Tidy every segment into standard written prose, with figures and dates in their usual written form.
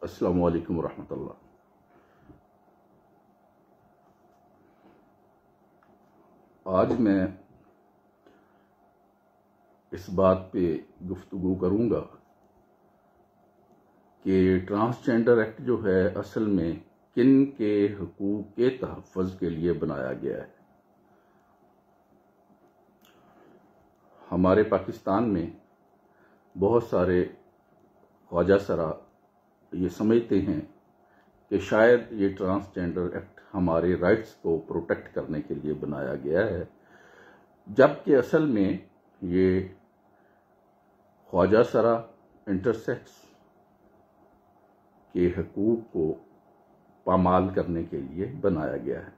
अस्सलामु अलैकुम रहमतुल्लाह। आज मैं इस बात पे गुफ्तगू करूंगा कि ट्रांसजेंडर एक्ट जो है असल में किन के हकूक़ के तहफ़्फ़ुज़ के लिए बनाया गया है। हमारे पाकिस्तान में बहुत सारे ख्वाजा सरा ये समझते हैं कि शायद ये ट्रांसजेंडर एक्ट हमारे राइट्स को प्रोटेक्ट करने के लिए बनाया गया है, जबकि असल में ये ख्वाजा सरा इंटरसेक्स के हकूक़ को पामाल करने के लिए बनाया गया है।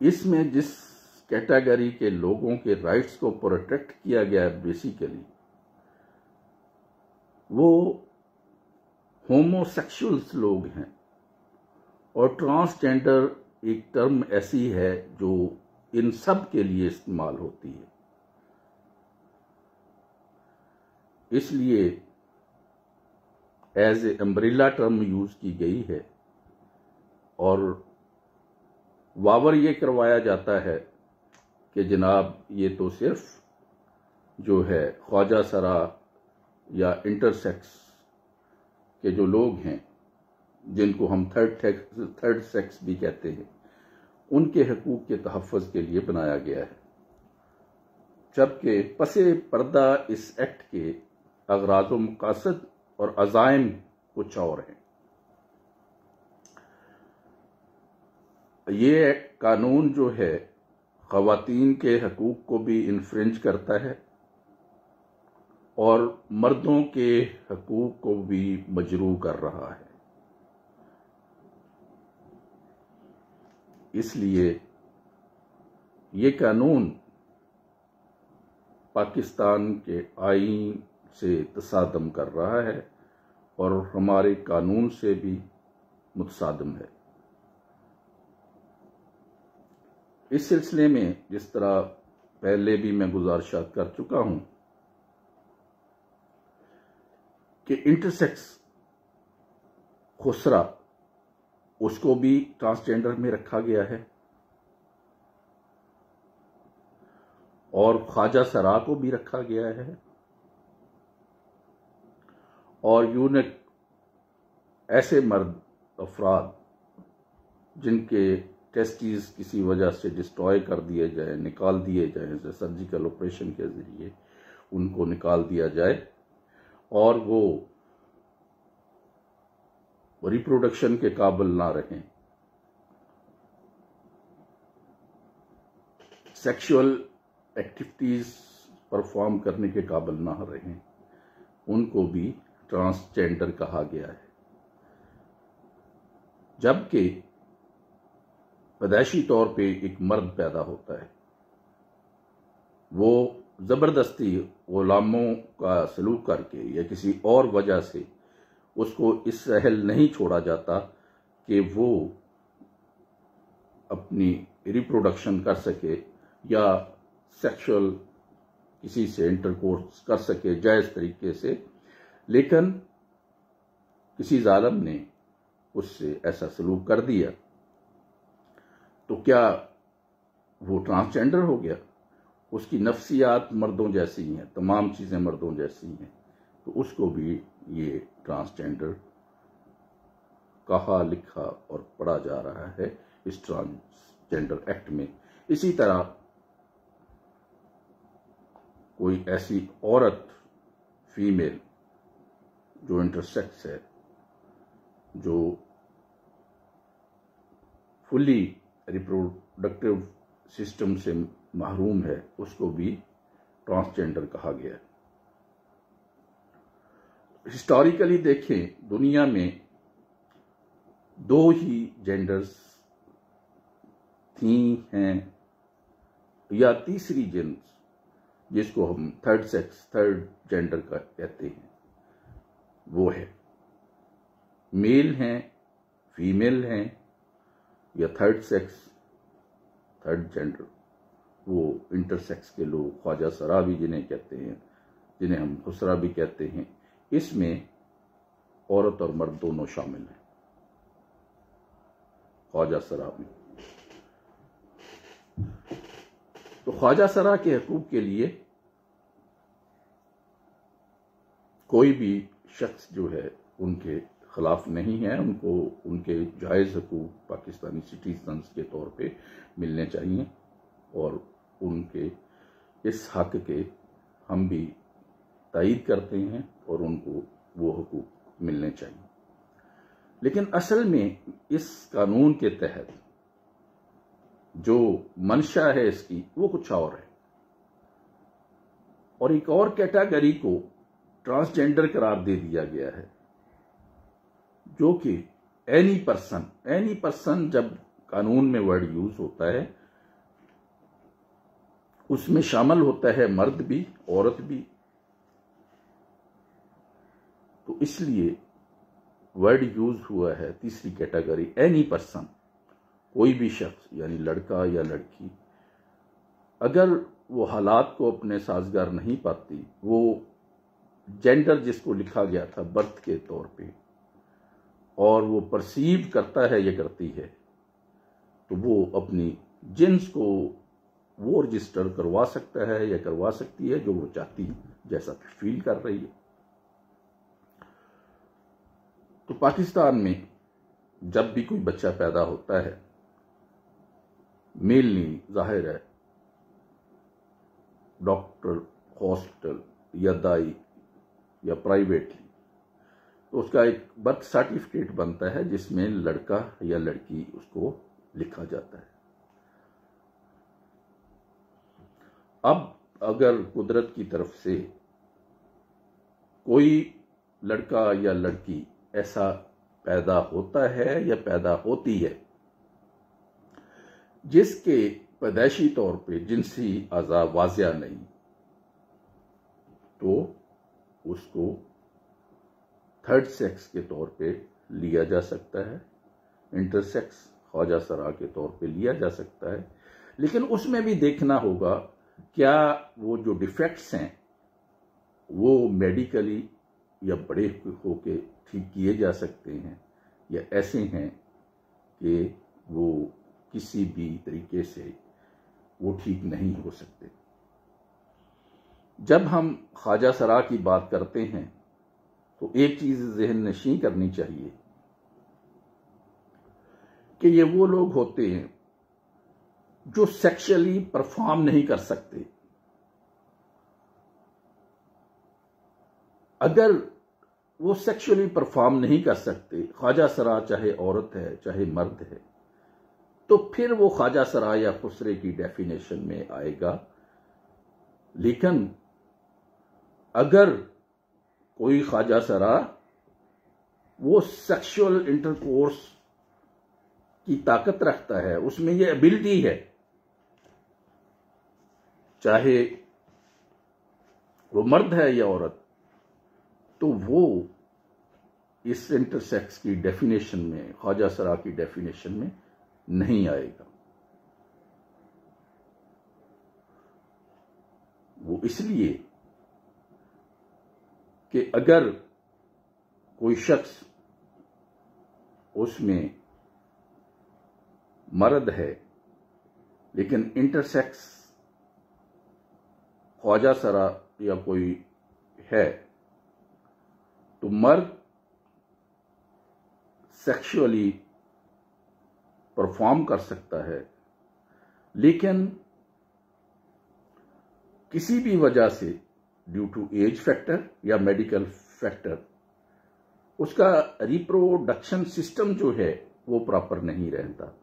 इसमें जिस कैटेगरी के लोगों के राइट्स को प्रोटेक्ट किया गया है बेसिकली वो होमोसेक्सुअल्स लोग हैं, और ट्रांसजेंडर एक टर्म ऐसी है जो इन सब के लिए इस्तेमाल होती है। इसलिए as a umbrella term use की गई है, और वावर ये करवाया जाता है कि जनाब ये तो सिर्फ जो है ख्वाजा सरा या इंटरसेक्स के जो लोग हैं, जिनको हम थर्ड सेक्स भी कहते हैं, उनके हकूक़ के तहफ़्फ़ुज़ के लिए बनाया गया है, जबकि पसे पर्दा इस एक्ट के अग़राज़ व मक़ासद और अज़ाइम कुछ और हैं। ये कानून जो है ख़वातीन के हकूक़ को भी इन्फ्रिंज करता है और मर्दों के हकूक़ को भी मजरू कर रहा है। इसलिए ये कानून पाकिस्तान के आईन से तसादम कर रहा है और हमारे कानून से भी मुतसादम है। इस सिलसिले में जिस तरह पहले भी मैं गुज़ारिशात कर चुका हूं कि इंटरसेक्स खुसरा उसको भी ट्रांसजेंडर में रखा गया है, और ख्वाजा सरा को भी रखा गया है, और यूनिक ऐसे मर्द अफराद जिनके टेस्टिस किसी वजह से डिस्ट्रॉय कर दिए जाए, निकाल दिए जाए, जैसे सर्जिकल ऑपरेशन के जरिए उनको निकाल दिया जाए और वो रिप्रोडक्शन के काबिल ना रहें, सेक्सुअल एक्टिविटीज परफॉर्म करने के काबिल ना रहें, उनको भी ट्रांसजेंडर कहा गया है। जबकि पैदाइशी तौर पे एक मर्द पैदा होता है, वो जबरदस्ती गुलामों का सलूक करके या किसी और वजह से उसको इस सहल नहीं छोड़ा जाता कि वो अपनी रिप्रोडक्शन कर सके या सेक्सुअल किसी से इंटरकोर्स कर सके जायज तरीके से, लेकिन किसी जालिम ने उससे ऐसा सलूक कर दिया, तो क्या वो ट्रांसजेंडर हो गया? उसकी नफ्सियात मर्दों जैसी हैं, तमाम चीज़ें मर्दों जैसी हैं, तो उसको भी ये ट्रांसजेंडर कहा, लिखा और पढ़ा जा रहा है इस ट्रांसजेंडर एक्ट में। इसी तरह कोई ऐसी औरत, फीमेल जो इंटरसेक्स है, जो फुली रिप्रोडक्टिव सिस्टम से महरूम है, उसको भी ट्रांसजेंडर कहा गया है। हिस्टोरिकली देखें, दुनिया में दो ही जेंडर्स थी हैं, या तीसरी जेंस जिसको हम थर्ड सेक्स, थर्ड जेंडर का कहते हैं, वो है मेल हैं, फीमेल हैं, या थर्ड सेक्स, थर्ड जेंडर, वो इंटरसेक्स के लोग ख्वाजा सरा भी जिन्हें कहते हैं, जिन्हें हम खुसरा भी कहते हैं, इसमें औरत और मर्द दोनों शामिल हैं ख्वाजा सरा में। तो ख्वाजा सरा के हकूक के लिए कोई भी शख्स जो है उनके खिलाफ नहीं है, उनको उनके जायज़ हकूक पाकिस्तानी सिटीजन्स के तौर पे मिलने चाहिए और उनके इस हक के हम भी तायीद करते हैं और उनको वो हकूक मिलने चाहिए। लेकिन असल में इस कानून के तहत जो मंशा है इसकी वो कुछ और है, और एक और कैटेगरी को ट्रांसजेंडर करार दे दिया गया है, जो कि एनी पर्सन जब कानून में वर्ड यूज होता है उसमें शामिल होता है मर्द भी औरत भी। तो इसलिए वर्ड यूज हुआ है तीसरी कैटेगरी एनी पर्सन, कोई भी शख्स यानी लड़का या लड़की अगर वो हालात को अपने साजगार नहीं पाती, वो जेंडर जिसको लिखा गया था बर्थ के तौर पे, और वो परसीव करता है या करती है, तो वो अपनी जिन्स को वो रजिस्टर करवा सकता है या करवा सकती है जो वो चाहती है, जैसा फील कर रही है। तो पाकिस्तान में जब भी कोई बच्चा पैदा होता है, मेल नहीं, जाहिर है डॉक्टर, हॉस्पिटल या दाई या प्राइवेटली, तो उसका एक बर्थ सर्टिफिकेट बनता है जिसमें लड़का या लड़की उसको लिखा जाता है। अब अगर कुदरत की तरफ से कोई लड़का या लड़की ऐसा पैदा होता है या पैदा होती है जिसके पैदाइशी तौर पे जिनसी आज़ा वाज़िया नहीं, तो उसको थर्ड सेक्स के तौर पे लिया जा सकता है, इंटरसेक्स ख्वाजा सरा के तौर पे लिया जा सकता है। लेकिन उसमें भी देखना होगा क्या वो जो डिफेक्ट्स हैं वो मेडिकली या बड़े होके ठीक किए जा सकते हैं या ऐसे हैं कि वो किसी भी तरीके से वो ठीक नहीं हो सकते। जब हम ख्वाजा सरा की बात करते हैं तो एक चीज ज़हन नशीं करनी चाहिए कि ये वो लोग होते हैं जो सेक्सुअली परफॉर्म नहीं कर सकते। अगर वो सेक्सुअली परफॉर्म नहीं कर सकते, ख्वाजा सरा चाहे औरत है चाहे मर्द है, तो फिर वो ख्वाजा सरा या खुसरे की डेफिनेशन में आएगा। लेकिन अगर कोई ख्वाजा सरा वो सेक्सुअल इंटरकोर्स की ताकत रखता है, उसमें ये एबिलिटी है, चाहे वो मर्द है या औरत, तो वो इस इंटरसेक्स की डेफिनेशन में, ख्वाजा सरा की डेफिनेशन में नहीं आएगा। वो इसलिए कि अगर कोई शख्स उसमें मर्द है लेकिन इंटरसेक्स ख्वाजा सरा या कोई है, तो मर्द सेक्सुअली परफॉर्म कर सकता है, लेकिन किसी भी वजह से ड्यू टू एज फैक्टर या मेडिकल फैक्टर उसका रिप्रोडक्शन सिस्टम जो है वो प्रॉपर नहीं रहता,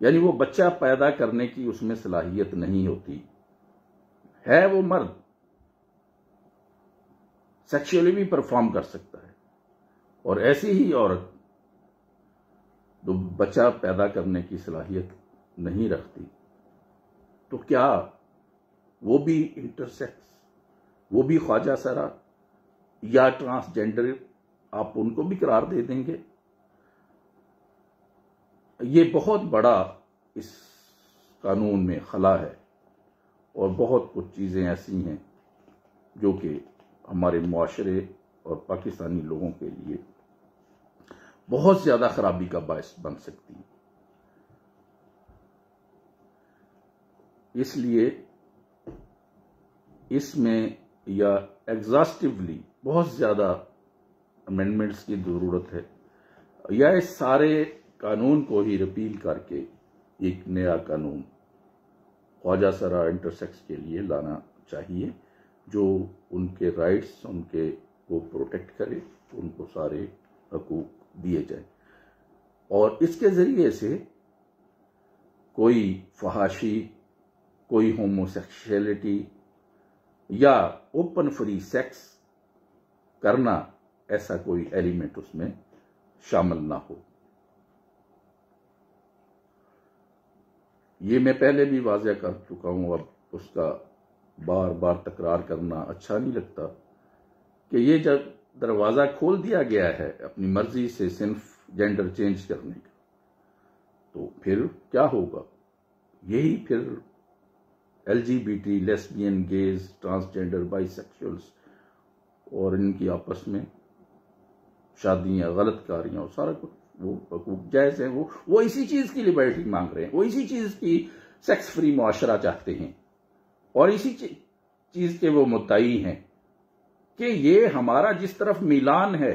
यानी वो बच्चा पैदा करने की उसमें सलाहियत नहीं होती है। वो मर्द सेक्सुअली भी परफॉर्म कर सकता है, और ऐसी ही औरत जो बच्चा पैदा करने की सलाहियत नहीं रखती, तो क्या वो भी इंटरसेक्स, वो भी ख्वाजा सरा या ट्रांसजेंडर आप उनको भी करार दे देंगे? ये बहुत बड़ा इस कानून में खला है, और बहुत कुछ चीज़ें ऐसी हैं जो कि हमारे मुआशरे और पाकिस्तानी लोगों के लिए बहुत ज्यादा खराबी का बायस बन सकती है। इसलिए इसमें या एग्जॉस्टिवली बहुत ज्यादा अमेंडमेंट्स की जरूरत है, या इस सारे कानून को ही रिपील करके एक नया कानून ख्वाजा सरा इंटरसेक्स के लिए लाना चाहिए, जो उनके राइट्स उनके को प्रोटेक्ट करे, उनको सारे हकूक दिए जाए और इसके जरिए से कोई फहाशी, कोई होमोसेक्सुअलिटी या ओपन फ्री सेक्स करना, ऐसा कोई एलिमेंट उसमें शामिल ना हो। ये मैं पहले भी वाज़ेह कर चुका हूं, अब उसका बार बार तकरार करना अच्छा नहीं लगता कि ये जब दरवाजा खोल दिया गया है अपनी मर्जी से सिर्फ जेंडर चेंज करने का, तो फिर क्या होगा? यही फिर LGBT, lesbian, gauge, transgender, bisexuals और इनकी आपस में शादियां, गलत कारियां और सारा कुछ वो हकूक जायज है। वो इसी चीज की लिबर्टी मांग रहे हैं, वो इसी चीज की सेक्स फ्री मुआशरा चाहते हैं और इसी चीज के वो मुद्दाई हैं कि ये हमारा जिस तरफ मिलान है,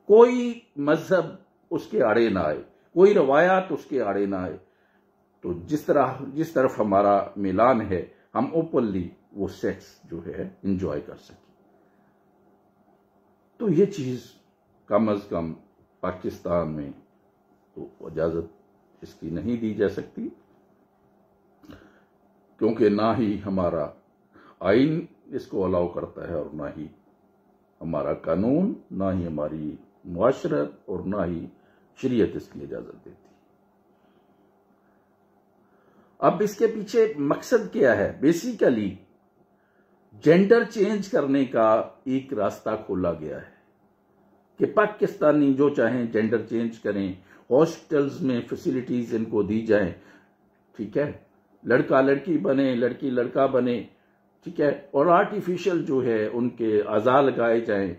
कोई मजहब उसके आड़े ना आए, कोई रवायात उसके आड़े ना आए, तो जिस तरफ हमारा मिलान है हम ओपनली वो सेक्स जो है एंजॉय कर सकें। तो ये चीज कम अज कम पाकिस्तान में तो इजाजत इसकी नहीं दी जा सकती, क्योंकि ना ही हमारा आइन इसको अलाउ करता है और ना ही हमारा कानून, ना ही हमारी मुआशरत और ना ही शरीयत इसकी इजाजत देती। अब इसके पीछे मकसद क्या है? बेसिकली जेंडर चेंज करने का एक रास्ता खोला गया है कि पाकिस्तानी जो चाहें जेंडर चेंज करें, हॉस्टल्स में फैसिलिटीज इनको दी जाएं, ठीक है, लड़का लड़की बने, लड़की लड़का बने, ठीक है, और आर्टिफिशियल जो है उनके अज़ा लगाए जाएं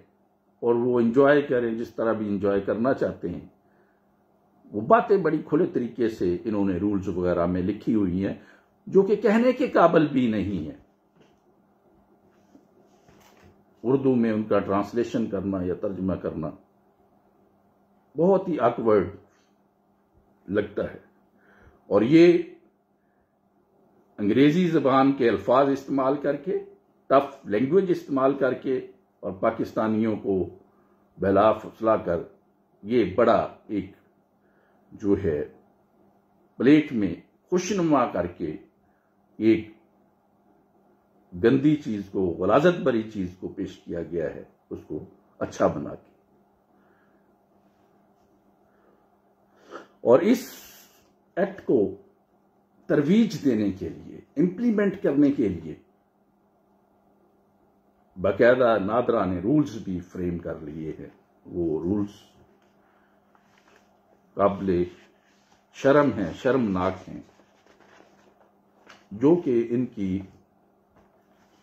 और वो एंजॉय करें जिस तरह भी एंजॉय करना चाहते हैं। वो बातें बड़ी खुले तरीके से इन्होंने रूल्स वगैरह में लिखी हुई हैं, जो कि कहने के काबिल भी नहीं है। उर्दू में उनका ट्रांसलेशन करना या तर्जमा करना बहुत ही ऑकवर्ड लगता है, और ये अंग्रेजी जबान के अल्फाज इस्तेमाल करके, टफ लैंग्वेज इस्तेमाल करके और पाकिस्तानियों को बहला फुसला कर ये बड़ा एक जो है प्लेट में खुशनुमा करके एक गंदी चीज को, गलाजत भरी चीज को पेश किया गया है, उसको अच्छा बना के। और इस एक्ट को तरवीज देने के लिए, इंप्लीमेंट करने के लिए बाकायदा नादरा ने रूल्स भी फ्रेम कर लिए हैं। वो रूल्स काबिले शर्म हैं, शर्मनाक हैं, जो कि इनकी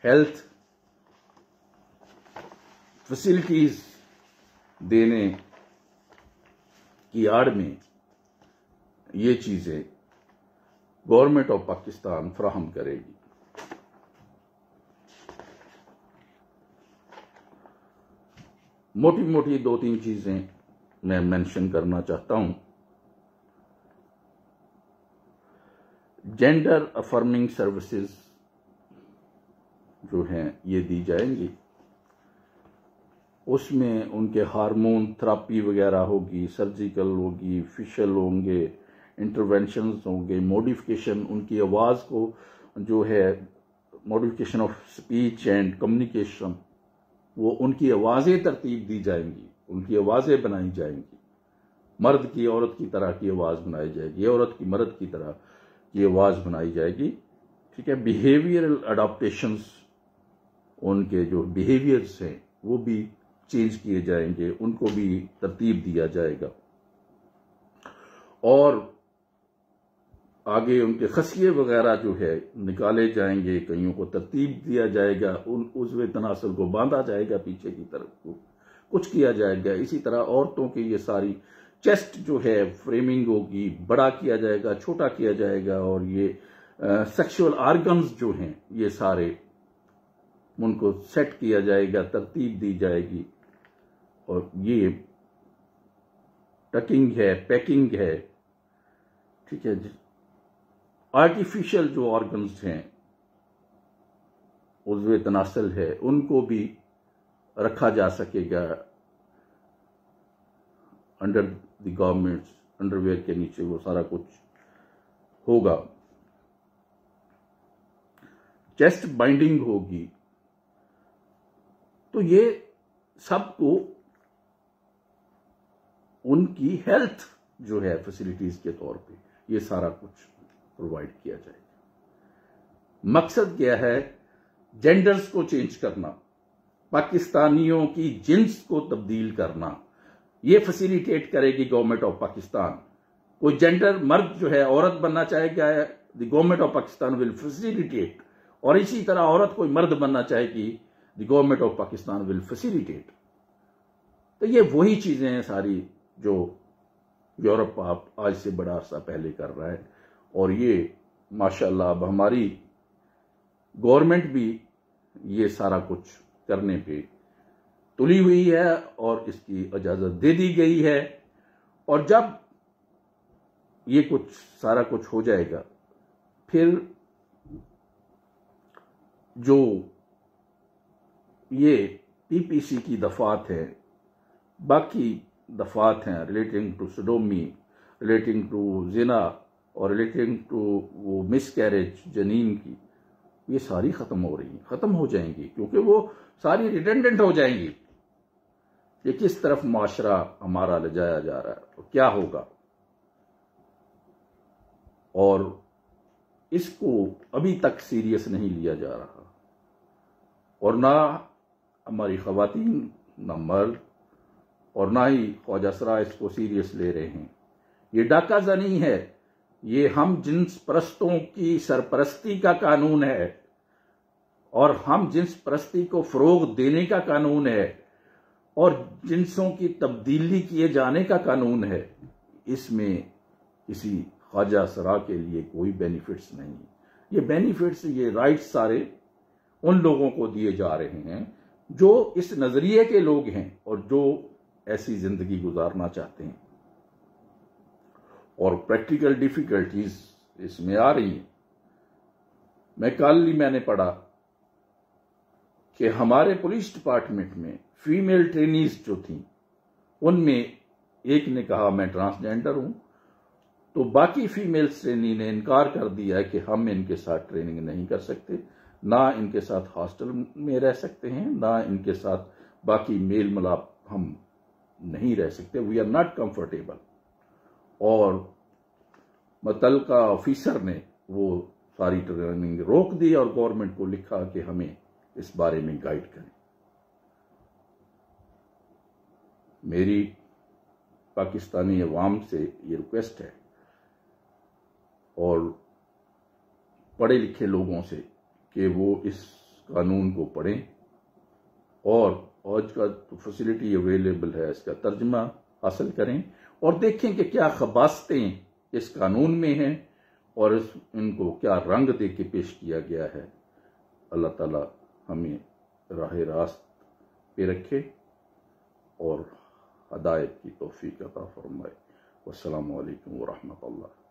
हेल्थ फैसिलिटीज देने की आड़ में ये चीजें गवर्नमेंट ऑफ पाकिस्तान फराहम करेगी। मोटी मोटी 2-3 चीजें मैं मेंशन करना चाहता हूं। जेंडर अफर्मिंग सर्विसेज जो हैं ये दी जाएंगी, उसमें उनके हार्मोन थेरेपी वगैरह होगी, सर्जिकल होगी, फेशियल होंगे, इंटरवेंशंस होंगे, मॉडिफिकेशन उनकी आवाज़ को जो है modification of speech and communication, वो उनकी आवाज़ें तरतीब दी जाएंगी, उनकी आवाज़ें बनाई जाएंगी। मर्द की औरत की तरह की आवाज़ बनाई जाएगी, औरत की मर्द की तरह की आवाज़ बनाई जाएगी, ठीक है। बिहेवियरल अडॉप्टेशंस, उनके जो बिहेवियर्स हैं वो भी चेंज किए जाएंगे, उनको भी तरतीब दिया जाएगा। और आगे उनके खसिये वगैरह जो है निकाले जाएंगे, कईयों को तरतीब दिया जाएगा, उन उज़्व तनासल को बांधा जाएगा पीछे की तरफ को, कुछ किया जाएगा। इसी तरह औरतों की ये सारी चेस्ट जो है फ्रेमिंग होगी, बड़ा किया जाएगा, छोटा किया जाएगा, और ये सेक्सुअल ऑर्गन्स जो हैं ये सारे उनको सेट किया जाएगा, तरतीब दी जाएगी। और ये टकिंग है, पैकिंग है, ठीक है। आर्टिफिशियल जो ऑर्गन्स हैं, उज़्व तनासल है, उनको भी रखा जा सकेगा अंडर द गवर्नमेंट्स अंडरवेयर के नीचे, वो सारा कुछ होगा। चेस्ट बाइंडिंग होगी। तो ये सबको उनकी हेल्थ जो है फैसिलिटीज के तौर पे ये सारा कुछ प्रोवाइड किया जाएगा। मकसद क्या है? जेंडर्स को चेंज करना, पाकिस्तानियों की जिन्स को तब्दील करना, ये फैसिलिटेट करेगी गवर्नमेंट ऑफ पाकिस्तान। कोई जेंडर मर्द जो है औरत बनना चाहेगा, the government of Pakistan will facilitate, और इसी तरह औरत कोई मर्द बनना चाहेगी, the government of Pakistan will facilitate. तो ये वही चीजें हैं सारी जो यूरोप आप आज से बड़ा अरसा पहले कर रहा है, और ये माशाल्लाह अब हमारी गवर्नमेंट भी ये सारा कुछ करने पे तुली हुई है और इसकी इजाजत दे दी गई है। और जब ये कुछ सारा कुछ हो जाएगा, फिर जो ये पीपीसी की दफात है, बाकी दफात हैं relating to sodomy, relating to जिना और रिलेटिंग टू वो मिसकैरेज जनीन की, ये सारी खत्म हो रही हैं, खत्म हो जाएंगी, क्योंकि वो सारी रिडेंडेंट हो जाएंगी। ये किस तरफ माशरा हमारा ले जाया जा रहा है, तो क्या होगा? और इसको अभी तक सीरियस नहीं लिया जा रहा, और ना हमारी खवातीन, ना मर्द, और ना ही ख्वाजा सरा इसको सीरियस ले रहे हैं। ये डाका ज़नी है, ये हम जिन्स परस्तों की सरपरस्ती का कानून है, और हम जिन्स परस्ती को फरोग देने का कानून है, और जिन्सों की तब्दीली किए जाने का कानून है। इसमें किसी ख्वाजा सरा के लिए कोई बेनिफिट्स नहीं। ये बेनिफिट्स, ये राइट्स सारे उन लोगों को दिए जा रहे हैं जो इस नजरिए के लोग हैं और जो ऐसी जिंदगी गुजारना चाहते हैं। और प्रैक्टिकल डिफिकल्टीज इसमें आ रही हैं। मैंने पढ़ा कि हमारे पुलिस डिपार्टमेंट में फीमेल ट्रेनीज जो थी, उनमें एक ने कहा मैं ट्रांसजेंडर हूं, तो बाकी फीमेल ट्रेनी ने इनकार कर दिया कि हम इनके साथ ट्रेनिंग नहीं कर सकते, ना इनके साथ हॉस्टल में रह सकते हैं, ना इनके साथ बाकी मेल मिलाप हम नहीं रह सकते, वी आर नॉट कंफर्टेबल। और मुतल्लिका ऑफिसर ने वो सारी ट्रेनिंग रोक दी और गवर्नमेंट को लिखा कि हमें इस बारे में गाइड करें। मेरी पाकिस्तानी अवाम से ये रिक्वेस्ट है, और पढ़े लिखे लोगों से, कि वो इस कानून को पढ़ें, और आज का तो फैसिलिटी अवेलेबल है, इसका तर्जमा हासिल करें और देखें कि क्या खबासतें इस कानून में हैं और इनको क्या रंग दे के पेश किया गया है। अल्लाह ताला हमें राह रास्त पे रखे और हदायत की तौफीक अता फरमाए। वस्सलामु अलैकुम व रहमतुल्लाह।